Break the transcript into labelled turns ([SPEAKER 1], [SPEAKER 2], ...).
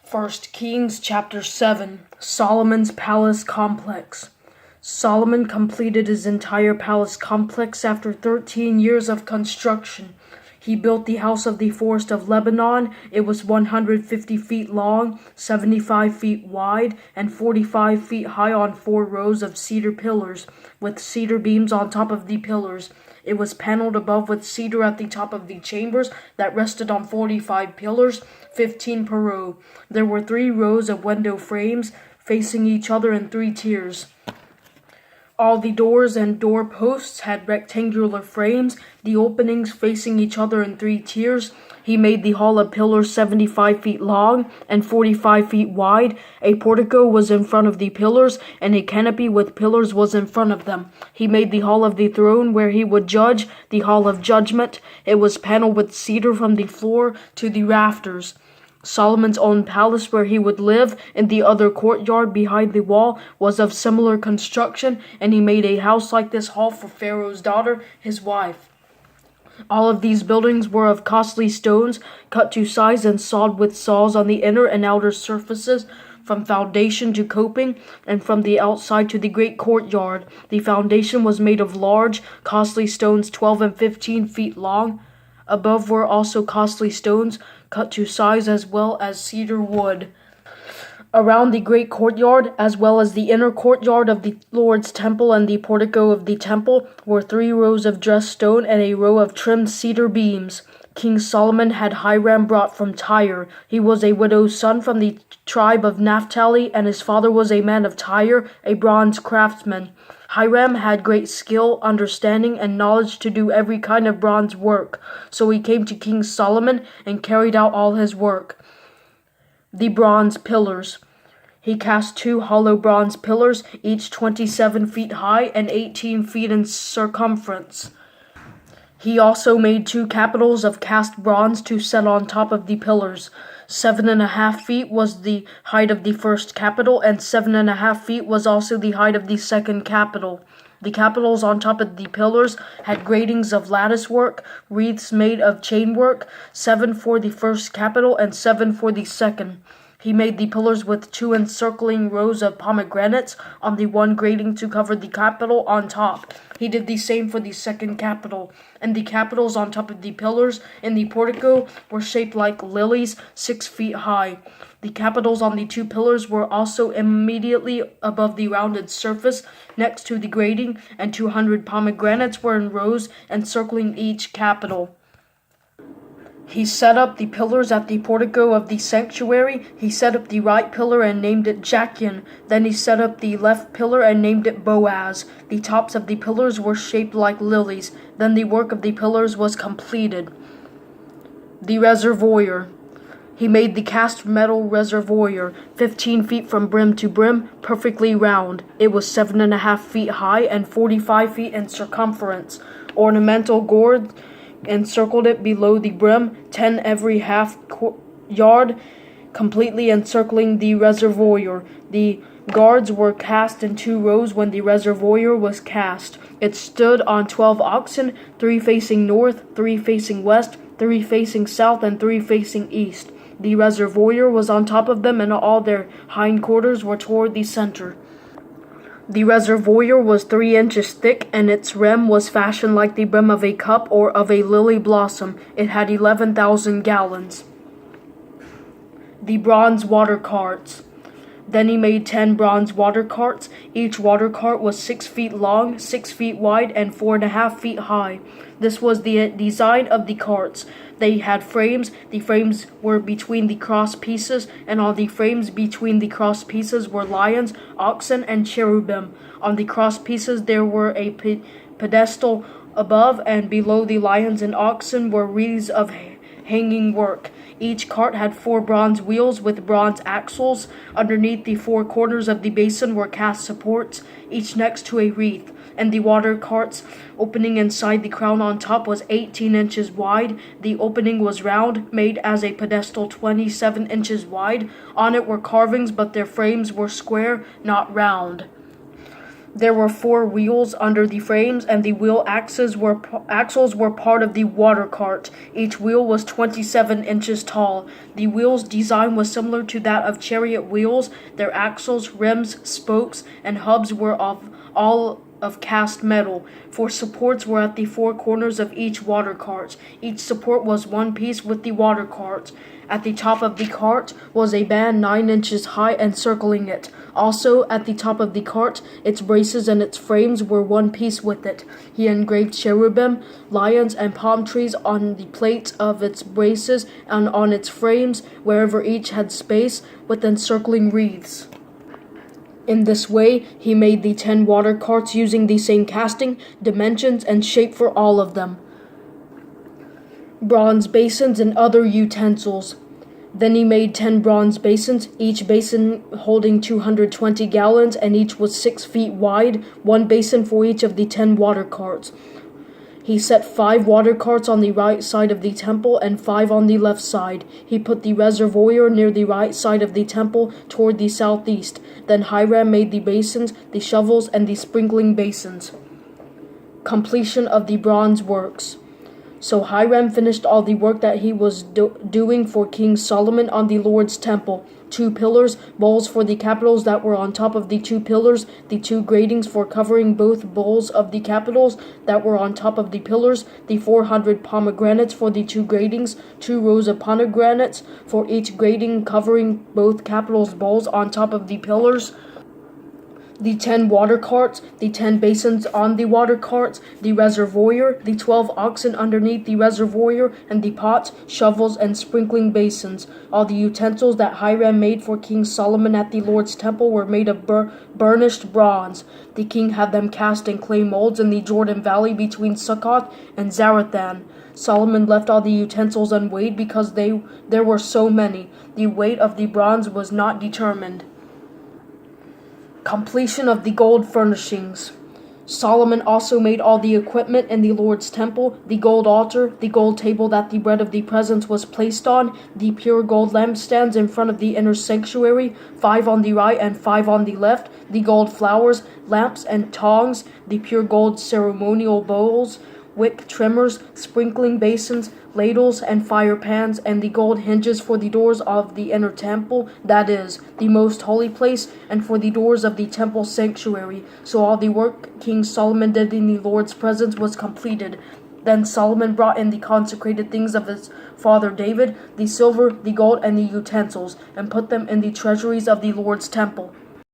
[SPEAKER 1] First Kings chapter 7, Solomon's Palace Complex. Solomon completed his entire palace complex after 13 years of construction. He built the house of the forest of Lebanon. It was 150 feet long, 75 feet wide, and 45 feet high on 4 rows of cedar pillars, with cedar beams on top of the pillars. It was paneled above with cedar at the top of the chambers that rested on 45 pillars, 15 per row. There were 3 rows of window frames facing each other in 3 tiers. All the doors and door posts had rectangular frames, the openings facing each other in 3 tiers. He made the hall of pillars 75 feet long and 45 feet wide. A portico was in front of the pillars, and a canopy with pillars was in front of them. He made the hall of the throne where he would judge, the hall of judgment. It was paneled with cedar from the floor to the rafters. Solomon's own palace where he would live in the other courtyard behind the wall was of similar construction, and he made a house like this hall for Pharaoh's daughter, his wife. All of these buildings were of costly stones, cut to size and sawed with saws on the inner and outer surfaces, from foundation to coping, and from the outside to the great courtyard. The foundation was made of large, costly stones 12 and 15 feet long. Above were also costly stones, cut to size, as well as cedar wood. Around the great courtyard, as well as the inner courtyard of the Lord's temple and the portico of the temple, were 3 rows of dressed stone and a row of trimmed cedar beams. King Solomon had Hiram brought from Tyre. He was a widow's son from the tribe of Naphtali, and his father was a man of Tyre, a bronze craftsman. Hiram had great skill, understanding, and knowledge to do every kind of bronze work. So he came to King Solomon and carried out all his work. The bronze pillars. He cast 2 hollow bronze pillars, each 27 feet high and 18 feet in circumference. He also made 2 capitals of cast bronze to set on top of the pillars. 7.5 feet was the height of the first capital, and 7.5 feet was also the height of the second capital. The capitals on top of the pillars had gratings of lattice work, wreaths made of chain work, 7 for the first capital and 7 for the second. He made the pillars with 2 encircling rows of pomegranates on the one grating to cover the capital on top. He did the same for the second capital, and the capitals on top of the pillars in the portico were shaped like lilies, 6 feet high. The capitals on the 2 pillars were also immediately above the rounded surface next to the grating, and 200 pomegranates were in rows encircling each capital. He set up the pillars at the portico of the sanctuary. He set up the right pillar and named it Jachin. Then he set up the left pillar and named it Boaz. The tops of the pillars were shaped like lilies. Then the work of the pillars was completed. The reservoir. He made the cast metal reservoir, 15 feet from brim to brim, perfectly round. It was 7.5 feet high and 45 feet in circumference. Ornamental gourds encircled it below the brim, 10 every half yard, completely encircling the reservoir. The guards were cast in 2 rows when the reservoir was cast. It stood on 12 oxen, 3 facing north, 3 facing west, 3 facing south, and 3 facing east. The reservoir was on top of them, and all their hindquarters were toward the center. The reservoir was 3 inches thick, and its rim was fashioned like the brim of a cup or of a lily blossom. It had 11,000 gallons. The bronze water carts. Then he made 10 bronze water carts. Each water cart was 6 feet long, 6 feet wide, and 4.5 feet high. This was the design of the carts. They had frames. The frames were between the cross pieces, and on the frames between the cross pieces were lions, oxen, and cherubim. On the cross pieces there were a pedestal above, and below the lions and oxen were wreaths of hanging work. Each cart had 4 bronze wheels with bronze axles. Underneath the 4 corners of the basin were cast supports, each next to a wreath. And the water cart's opening inside the crown on top was 18 inches wide. The opening was round, made as a pedestal 27 inches wide. On it were carvings, but their frames were square, not round. There were 4 wheels under the frames, and the wheel axles were part of the water cart. Each wheel was 27 inches tall. The wheel's design was similar to that of chariot wheels. Their axles, rims, spokes, and hubs were all of cast metal. 4 supports were at the 4 corners of each water cart. Each support was one piece with the water cart. At the top of the cart was a band 9 inches high encircling it. Also, at the top of the cart, its braces and its frames were one piece with it. He engraved cherubim, lions, and palm trees on the plates of its braces and on its frames, wherever each had space, with encircling wreaths. In this way, he made the 10 water carts using the same casting, dimensions, and shape for all of them. Bronze basins and other utensils. Then he made 10 bronze basins, each basin holding 220 gallons, and each was 6 feet wide, 1 basin for each of the 10 water carts. He set 5 water carts on the right side of the temple and 5 on the left side. He put the reservoir near the right side of the temple toward the southeast. Then Hiram made the basins, the shovels, and the sprinkling basins. Completion of the bronze works. So Hiram finished all the work that he was doing for King Solomon on the Lord's temple. 2 pillars, bowls for the capitals that were on top of the 2 pillars, the 2 gratings for covering both bowls of the capitals that were on top of the pillars, the 400 pomegranates for the 2 gratings, 2 rows of pomegranates for each grating covering both capitals bowls on top of the pillars, the 10 water carts, the 10 basins on the water carts, the reservoir, the 12 oxen underneath the reservoir, and the pots, shovels, and sprinkling basins. All the utensils that Hiram made for King Solomon at the Lord's temple were made of burnished bronze. The king had them cast in clay molds in the Jordan Valley between Succoth and Zarethan. Solomon left all the utensils unweighed because there were so many. The weight of the bronze was not determined. Completion of the gold furnishings. Solomon also made all the equipment in the Lord's temple, the gold altar, the gold table that the bread of the presence was placed on, the pure gold lampstands in front of the inner sanctuary, 5 on the right and 5 on the left, the gold flowers, lamps, and tongs, the pure gold ceremonial bowls, wick trimmers, sprinkling basins, ladles, and fire pans, and the gold hinges for the doors of the inner temple, that is, the most holy place, and for the doors of the temple sanctuary. So all the work King Solomon did in the Lord's presence was completed. Then Solomon brought in the consecrated things of his father David, the silver, the gold, and the utensils, and put them in the treasuries of the Lord's temple.